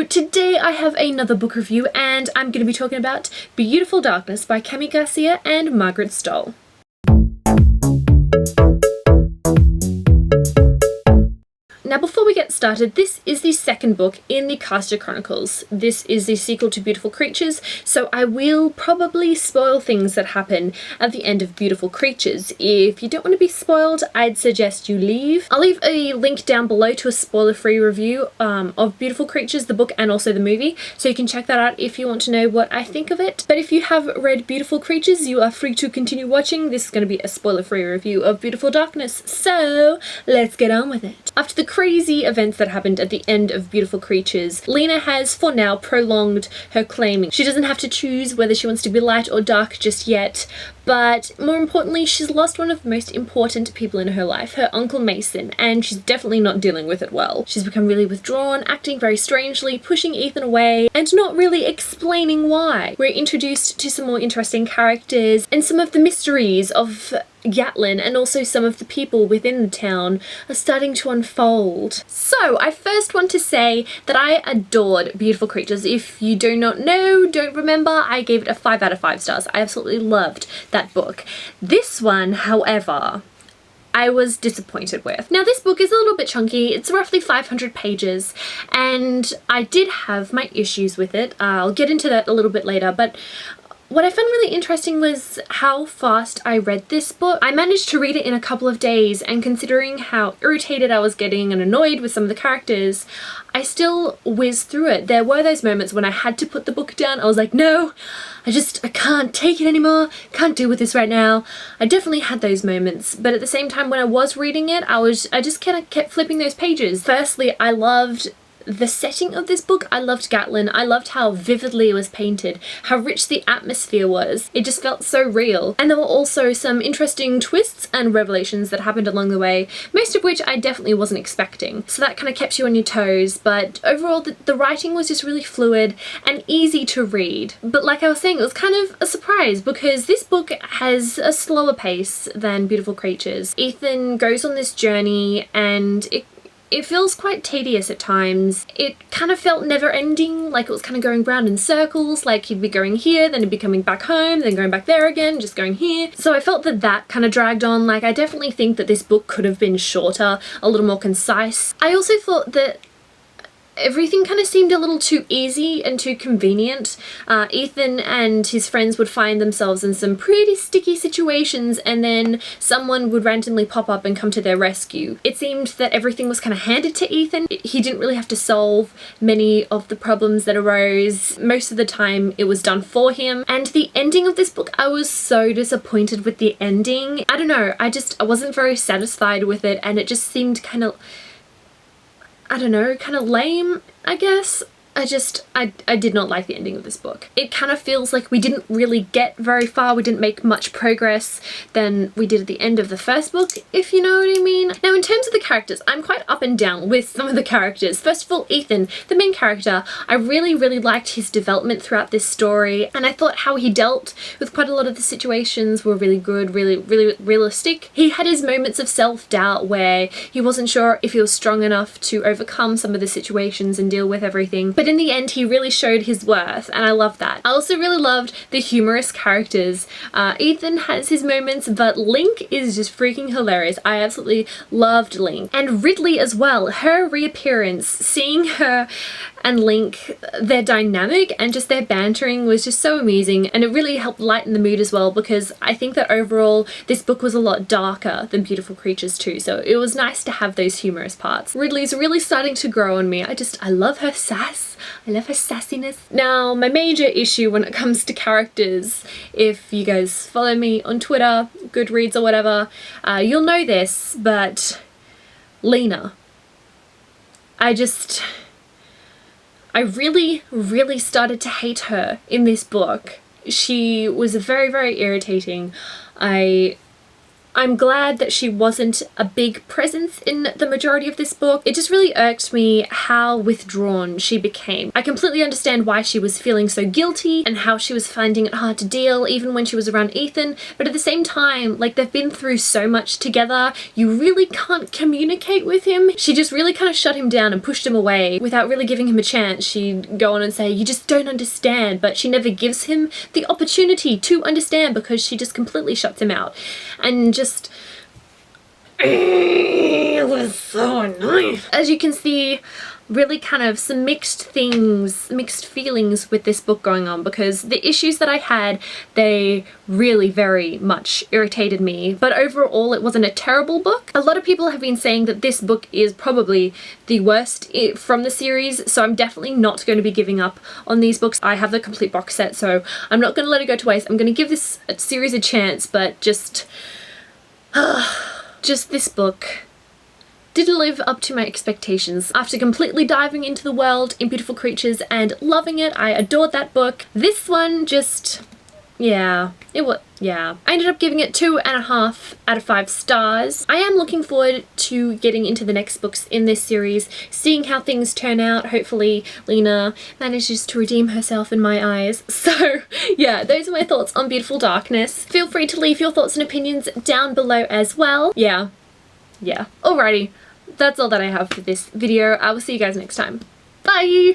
today I have another book review and I'm going to be talking about Beautiful Darkness by Garcia Margaret Stohl. Now before we get started, this is the second book in the Garcia Chronicles. This is the sequel to Beautiful Creatures, so I will probably spoil things that happen at the end of Beautiful Creatures. If you don't want to be spoiled, I'd suggest you leave. I'll leave a link down below to a spoiler-free review of Beautiful Creatures, the book and also the movie, so you can check that out if you want to know what I think of it. But if you have read Beautiful Creatures, you are free to continue watching. This is going to be a spoiler-free review of Beautiful Darkness, so let's get on with it. After the crazy events that happened at the end of Beautiful Creatures, Lena has for now prolonged her claiming. She doesn't have to choose whether she wants to be light or dark just yet, but more importantly, she's lost one of the most important people in her life, her Uncle Mason, and she's definitely not dealing with it well. She's become really withdrawn, acting very strangely, pushing Ethan away, and not really explaining why. We're introduced to some more interesting characters and some of the mysteries of Gatlin, and also some of the people within the town are starting to unfold. So I first want to say that I adored Beautiful Creatures. If you do not know, don't remember, I gave it a 5 out of 5 stars. I absolutely loved that book. This one, however, I was disappointed with. Now this book is a little bit chunky, it's roughly 500 pages, and I did have my issues with it. I'll get into that a little bit later, but what I found really interesting was how fast I read this book. I managed to read it in a couple of days, and considering how irritated I was getting and annoyed with some of the characters, I still whizzed through it. There were those moments when I had to put the book down. I was like, no, I can't take it anymore, can't deal with this right now. I definitely had those moments, but at the same time when I was reading it, I just kind of kept flipping those pages. Firstly, I loved the setting of this book. I loved Gatlin. I loved how vividly it was painted, how rich the atmosphere was. It just felt so real. And there were also some interesting twists and revelations that happened along the way, most of which I definitely wasn't expecting. So that kind of kept you on your toes, but overall the writing was just really fluid and easy to read. But like I was saying, it was kind of a surprise because this book has a slower pace than Beautiful Creatures. Ethan goes on this journey and it feels quite tedious at times. It kind of felt never-ending, like it was kind of going round in circles, like he'd be going here, then he'd be coming back home, then going back there again, just going here. So I felt that kind of dragged on. Like, I definitely think that this book could have been shorter, a little more concise. I also thought that everything kind of seemed a little too easy and too convenient. Ethan and his friends would find themselves in some pretty sticky situations, and then someone would randomly pop up and come to their rescue. It seemed that everything was kind of handed to Ethan. He didn't really have to solve many of the problems that arose. Most of the time it was done for him. And the ending of this book, I was so disappointed with the ending. I don't know, I wasn't very satisfied with it, and it just seemed kind of, I don't know, kind of lame, I guess. I did not like the ending of this book. It kind of feels like we didn't really get very far, we didn't make much progress than we did at the end of the first book, if you know what I mean. Now in terms of the characters, I'm quite up and down with some of the characters. First of all, Ethan, the main character, I really liked his development throughout this story, and I thought how he dealt with quite a lot of the situations were really good, really realistic. He had his moments of self-doubt where he wasn't sure if he was strong enough to overcome some of the situations and deal with everything, but in the end he really showed his worth, and I love that. I also really loved the humorous characters. Ethan has his moments, but Link is just freaking hilarious. I absolutely loved Link. And Ridley as well. Her reappearance, seeing her and Link, their dynamic and just their bantering was just so amusing, and it really helped lighten the mood as well, because I think that overall this book was a lot darker than Beautiful Creatures too, so it was nice to have those humorous parts. Ridley's really starting to grow on me. I love her sass. I love her sassiness. Now, my major issue when it comes to characters, if you guys follow me on Twitter, Goodreads or whatever, you'll know this, but Lena. I really started to hate her in this book. She was very irritating. I I'm glad that she wasn't a big presence in the majority of this book. It just really irked me how withdrawn she became. I completely understand why she was feeling so guilty and how she was finding it hard to deal even when she was around Ethan, but at the same time, like, they've been through so much together, you really can't communicate with him. She just really kind of shut him down and pushed him away without really giving him a chance. She'd go on and say, you just don't understand, but she never gives him the opportunity to understand because she just completely shuts him out. And just, it was so annoying. As you can see, really kind of some mixed feelings with this book going on, because the issues that I had, they really very much irritated me, but overall it wasn't a terrible book. A lot of people have been saying that this book is probably the worst from the series, so I'm definitely not going to be giving up on these books. I have the complete box set, so I'm not going to let it go to waste. I'm going to give this series a chance, but just this book didn't live up to my expectations. After completely diving into the world in Beautiful Creatures and loving it, I adored that book. This one just, yeah. I ended up giving it 2.5 out of 5 stars. I am looking forward to getting into the next books in this series, seeing how things turn out. Hopefully Lena manages to redeem herself in my eyes. So yeah, those are my thoughts on Beautiful Darkness. Feel free to leave your thoughts and opinions down below as well. Yeah. Alrighty. That's all that I have for this video. I will see you guys next time. Bye!